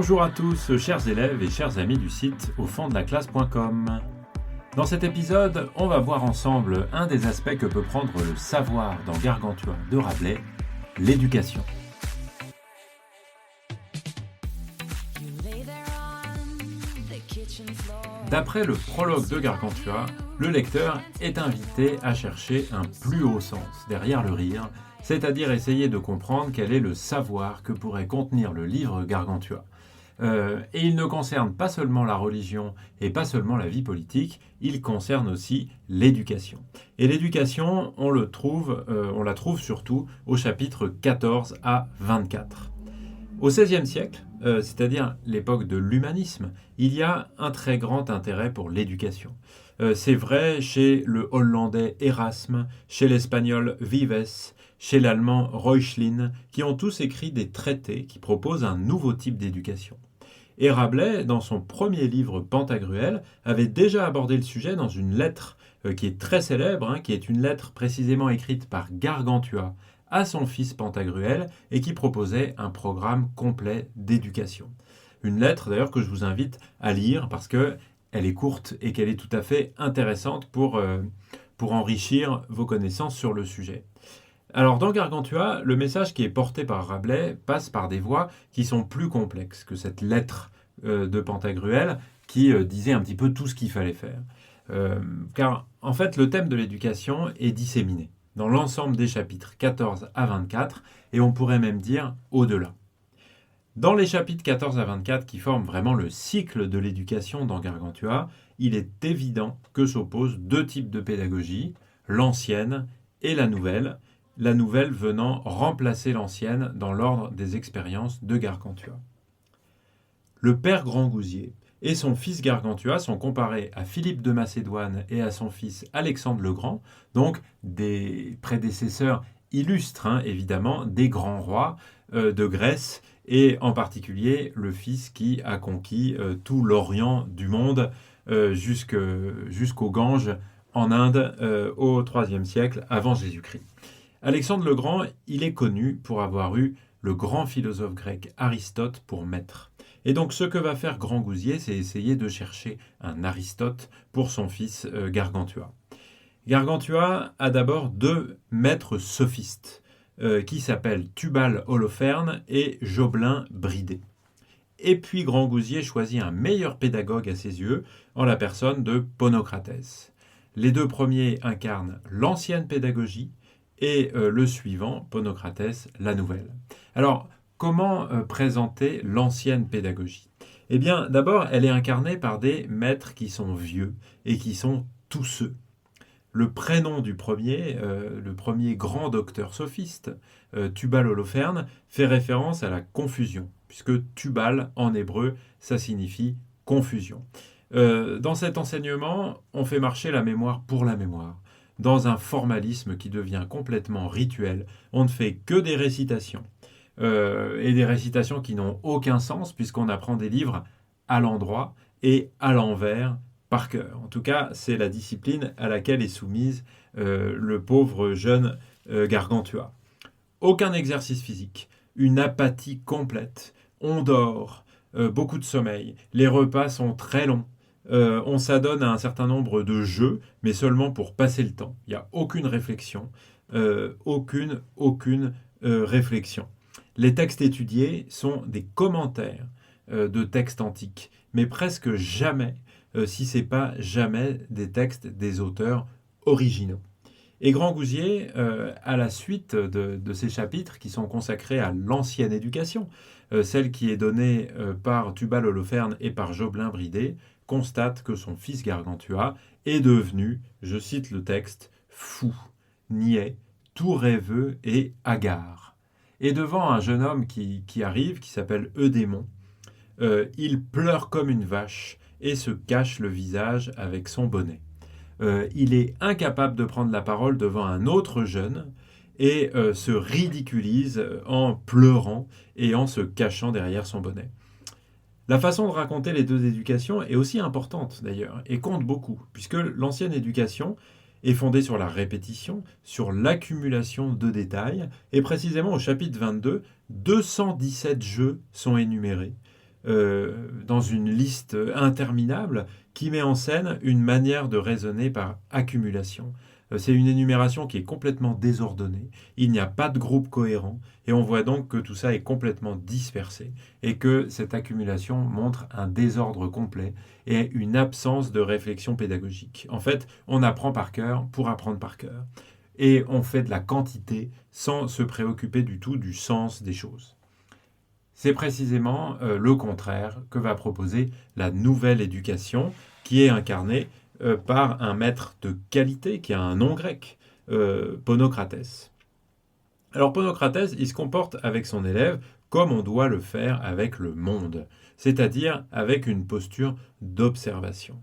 Bonjour à tous, chers élèves et chers amis du site aufonddelaclasse.com. Dans cet épisode, on va voir ensemble un des aspects que peut prendre le savoir dans Gargantua de Rabelais, l'éducation. D'après le prologue de Gargantua, le lecteur est invité à chercher un plus haut sens derrière le rire, c'est-à-dire essayer de comprendre quel est le savoir que pourrait contenir le livre Gargantua. Et il ne concerne pas seulement la religion et pas seulement la vie politique, il concerne aussi l'éducation. Et l'éducation, on la trouve surtout au chapitre 14 à 24. Au XVIe siècle, c'est-à-dire l'époque de l'humanisme, il y a un très grand intérêt pour l'éducation. C'est vrai chez le hollandais Erasme, chez l'espagnol Vives, chez l'allemand Reuchlin, qui ont tous écrit des traités qui proposent un nouveau type d'éducation. Et Rabelais, dans son premier livre Pantagruel, avait déjà abordé le sujet dans une lettre qui est très célèbre, qui est une lettre précisément écrite par Gargantua à son fils Pantagruel et qui proposait un programme complet d'éducation. Une lettre d'ailleurs que je vous invite à lire parce qu'elle est courte et qu'elle est tout à fait intéressante pour enrichir vos connaissances sur le sujet. Alors dans Gargantua, le message qui est porté par Rabelais passe par des voies qui sont plus complexes que cette lettre de Pantagruel qui disait un petit peu tout ce qu'il fallait faire. Car en fait le thème de l'éducation est disséminé dans l'ensemble des chapitres 14 à 24 et on pourrait même dire au-delà. Dans les chapitres 14 à 24 qui forment vraiment le cycle de l'éducation dans Gargantua, il est évident que s'opposent deux types de pédagogie, l'ancienne et la nouvelle venant remplacer l'ancienne dans l'ordre des expériences de Gargantua. Le père Grangousier et son fils Gargantua sont comparés à Philippe de Macédoine et à son fils Alexandre le Grand, donc des prédécesseurs illustres, évidemment, des grands rois de Grèce, et en particulier le fils qui a conquis tout l'Orient du monde jusqu'au Gange en Inde au IIIe siècle avant Jésus-Christ. Alexandre le Grand, il est connu pour avoir eu le grand philosophe grec Aristote pour maître. Et donc ce que va faire Grangousier, c'est essayer de chercher un Aristote pour son fils Gargantua. Gargantua a d'abord deux maîtres sophistes qui s'appellent Tubal Holoferne et Jobelin Bridé. Et puis Grangousier choisit un meilleur pédagogue à ses yeux en la personne de Ponocrates. Les deux premiers incarnent l'ancienne pédagogie et le suivant, Ponocrates, la nouvelle. Alors, comment présenter l'ancienne pédagogie ? Eh bien, d'abord, elle est incarnée par des maîtres qui sont vieux et qui sont tous ceux. Le prénom du premier, le premier grand docteur sophiste, Tubal Holoferne, fait référence à la confusion, puisque Tubal, en hébreu, ça signifie confusion. Dans cet enseignement, on fait marcher la mémoire pour la mémoire. Dans un formalisme qui devient complètement rituel, on ne fait que des récitations. Et des récitations qui n'ont aucun sens puisqu'on apprend des livres à l'endroit et à l'envers par cœur. En tout cas, c'est la discipline à laquelle est soumise le pauvre jeune Gargantua. Aucun exercice physique, une apathie complète, on dort, beaucoup de sommeil, les repas sont très longs. On s'adonne à un certain nombre de jeux, mais seulement pour passer le temps. Il n'y a aucune réflexion, aucune réflexion. Les textes étudiés sont des commentaires de textes antiques, mais presque jamais, si ce n'est pas jamais, des textes des auteurs originaux. Et Grangousier, à la suite de ces chapitres qui sont consacrés à l'ancienne éducation, celle qui est donnée par Tubal Holoferne et par Jobelin Bridé, constate que son fils Gargantua est devenu, je cite le texte, fou, niais, tout rêveux et hagard. Et devant un jeune homme qui arrive, qui s'appelle Eudémon, il pleure comme une vache et se cache le visage avec son bonnet. Il est incapable de prendre la parole devant un autre jeune et se ridiculise en pleurant et en se cachant derrière son bonnet. La façon de raconter les deux éducations est aussi importante d'ailleurs et compte beaucoup, puisque l'ancienne éducation est fondée sur la répétition, sur l'accumulation de détails, et précisément au chapitre 22, 217 jeux sont énumérés. dans une liste interminable qui met en scène une manière de raisonner par accumulation. C'est une énumération qui est complètement désordonnée, il n'y a pas de groupe cohérent, et on voit donc que tout ça est complètement dispersé, et que cette accumulation montre un désordre complet et une absence de réflexion pédagogique. En fait, on apprend par cœur pour apprendre par cœur, et on fait de la quantité sans se préoccuper du tout du sens des choses. C'est précisément le contraire que va proposer la nouvelle éducation, qui est incarnée par un maître de qualité qui a un nom grec, Ponocrates. Alors Ponocrates, il se comporte avec son élève comme on doit le faire avec le monde, c'est-à-dire avec une posture d'observation,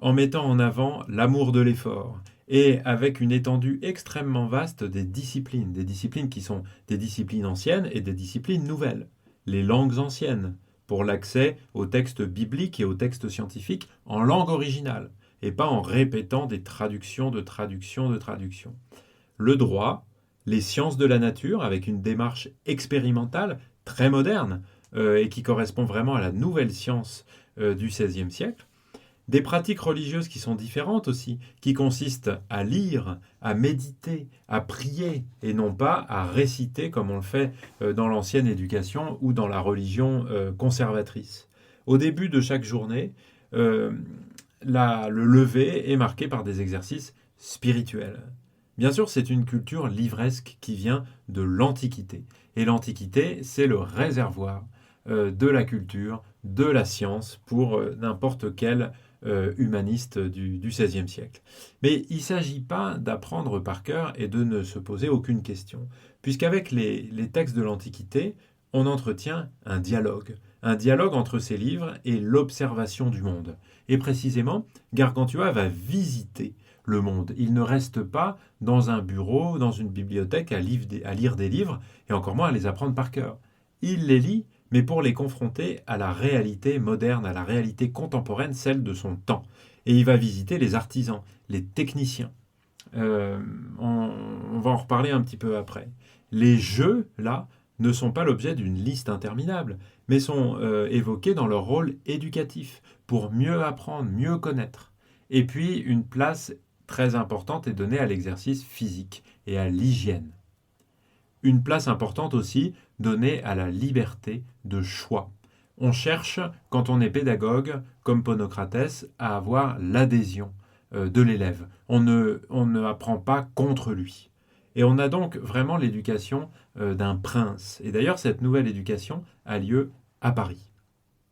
en mettant en avant l'amour de l'effort et avec une étendue extrêmement vaste des disciplines qui sont des disciplines anciennes et des disciplines nouvelles, les langues anciennes, pour l'accès aux textes bibliques et aux textes scientifiques en langue originale, et pas en répétant des traductions de traductions de traductions. Le droit, les sciences de la nature, avec une démarche expérimentale très moderne, et qui correspond vraiment à la nouvelle science du XVIe siècle. Des pratiques religieuses qui sont différentes aussi, qui consistent à lire, à méditer, à prier, et non pas à réciter comme on le fait dans l'ancienne éducation ou dans la religion conservatrice. Au début de chaque journée, le lever est marqué par des exercices spirituels. Bien sûr, c'est une culture livresque qui vient de l'Antiquité. Et l'Antiquité, c'est le réservoir de la culture, de la science pour n'importe quel humaniste du XVIe siècle. Mais il ne s'agit pas d'apprendre par cœur et de ne se poser aucune question, puisqu'avec les textes de l'Antiquité, on entretient un dialogue entre ces livres et l'observation du monde. Et précisément, Gargantua va visiter le monde. Il ne reste pas dans un bureau, dans une bibliothèque à lire des livres, et encore moins à les apprendre par cœur. Il les lit, mais pour les confronter à la réalité moderne, à la réalité contemporaine, celle de son temps. Et il va visiter les artisans, les techniciens. On va en reparler un petit peu après. Les jeux, là, ne sont pas l'objet d'une liste interminable, mais sont évoqués dans leur rôle éducatif, pour mieux apprendre, mieux connaître. Et puis, une place très importante est donnée à l'exercice physique et à l'hygiène. Une place importante aussi donnée à la liberté de choix. On cherche, quand on est pédagogue, comme Ponocrates, à avoir l'adhésion de l'élève. On ne apprend pas contre lui. Et on a donc vraiment l'éducation d'un prince. Et d'ailleurs, cette nouvelle éducation a lieu à Paris.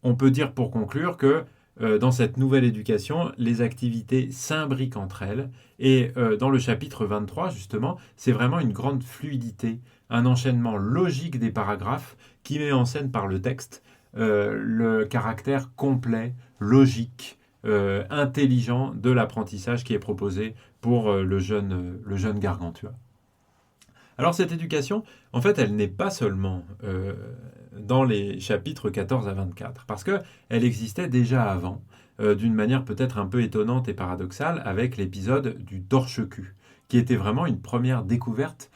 On peut dire pour conclure que dans cette nouvelle éducation, les activités s'imbriquent entre elles. Et dans le chapitre 23, justement, c'est vraiment une grande fluidité, un enchaînement logique des paragraphes qui met en scène par le texte le caractère complet, logique, intelligent de l'apprentissage qui est proposé pour le jeune Gargantua. Alors cette éducation, en fait, elle n'est pas seulement dans les chapitres 14 à 24, parce qu'elle existait déjà avant, d'une manière peut-être un peu étonnante et paradoxale, avec l'épisode du torche-cul, qui était vraiment une première découverte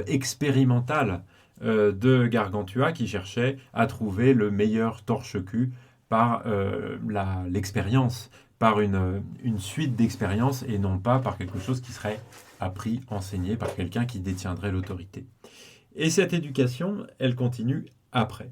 expérimentale de Gargantua, qui cherchait à trouver le meilleur torche-cul par l'expérience, par une suite d'expériences, et non pas par quelque chose qui serait appris, enseigné par quelqu'un qui détiendrait l'autorité. Et cette éducation, elle continue après.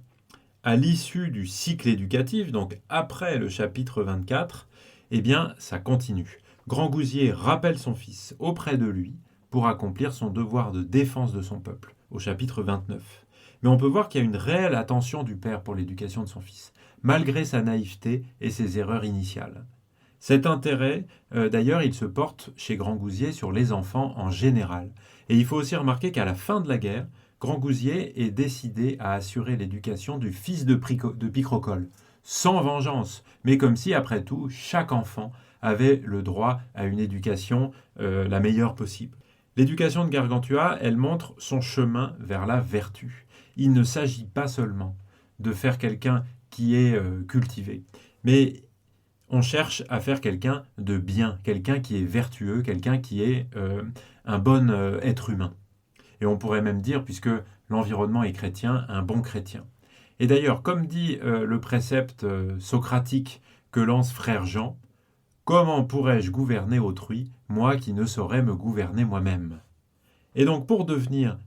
À l'issue du cycle éducatif, donc après le chapitre 24, eh bien, ça continue. Grangousier rappelle son fils auprès de lui pour accomplir son devoir de défense de son peuple, au chapitre 29. Mais on peut voir qu'il y a une réelle attention du père pour l'éducation de son fils, malgré sa naïveté et ses erreurs initiales. Cet intérêt, d'ailleurs, il se porte chez Grangousier sur les enfants en général. Et il faut aussi remarquer qu'à la fin de la guerre, Grangousier est décidé à assurer l'éducation du fils de Picrocole, sans vengeance, mais comme si, après tout, chaque enfant avait le droit à une éducation la meilleure possible. L'éducation de Gargantua, elle montre son chemin vers la vertu. Il ne s'agit pas seulement de faire quelqu'un qui est cultivé, mais on cherche à faire quelqu'un de bien, quelqu'un qui est vertueux, quelqu'un qui est un bon être humain. Et on pourrait même dire, puisque l'environnement est chrétien, un bon chrétien. Et d'ailleurs, comme dit le précepte socratique que lance frère Jean, comment pourrais-je gouverner autrui, moi qui ne saurais me gouverner moi-même? Et donc pour devenir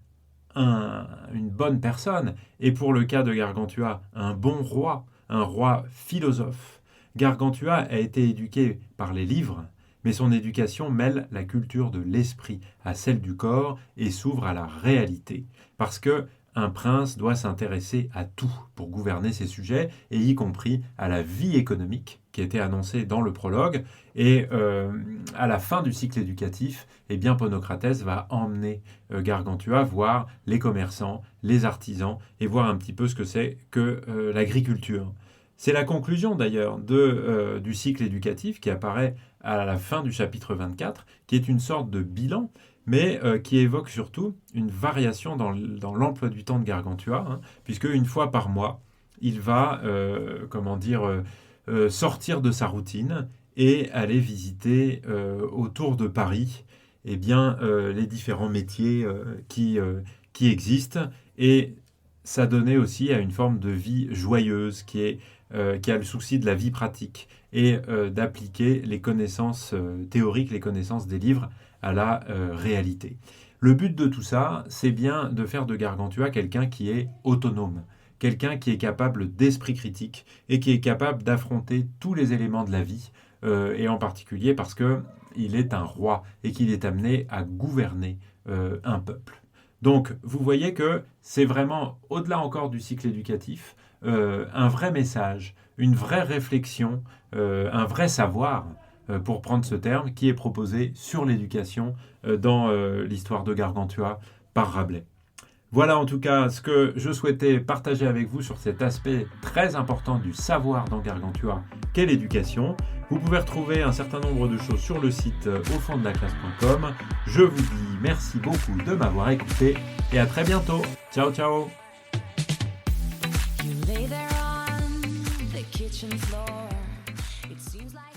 une bonne personne, et pour le cas de Gargantua, un bon roi, un roi philosophe, Gargantua a été éduqué par les livres, mais son éducation mêle la culture de l'esprit à celle du corps et s'ouvre à la réalité. Parce que un prince doit s'intéresser à tout pour gouverner ses sujets, et y compris à la vie économique qui était annoncée dans le prologue. Et à la fin du cycle éducatif, eh bien, Ponocrates va emmener Gargantua voir les commerçants, les artisans, et voir un petit peu ce que c'est que l'agriculture. C'est la conclusion d'ailleurs du cycle éducatif qui apparaît à la fin du chapitre 24, qui est une sorte de bilan, mais qui évoque surtout une variation dans l'emploi du temps de Gargantua, hein, puisque une fois par mois, il va sortir de sa routine et aller visiter autour de Paris eh bien, les différents métiers qui existent. Et ça donnait aussi à une forme de vie joyeuse qui a le souci de la vie pratique et d'appliquer les connaissances théoriques, les connaissances des livres à la réalité. Le but de tout ça, c'est bien de faire de Gargantua quelqu'un qui est autonome, quelqu'un qui est capable d'esprit critique et qui est capable d'affronter tous les éléments de la vie, et en particulier parce qu'il est un roi et qu'il est amené à gouverner un peuple. Donc, vous voyez que c'est vraiment, au-delà encore du cycle éducatif, un vrai message, une vraie réflexion, un vrai savoir, pour prendre ce terme, qui est proposé sur l'éducation dans l'histoire de Gargantua par Rabelais. Voilà en tout cas ce que je souhaitais partager avec vous sur cet aspect très important du savoir dans Gargantua qu'est l'éducation. Vous pouvez retrouver un certain nombre de choses sur le site aufonddelaclasse.com. Je vous dis merci beaucoup de m'avoir écouté et à très bientôt. Ciao ciao. You lay there on the kitchen floor. It seems like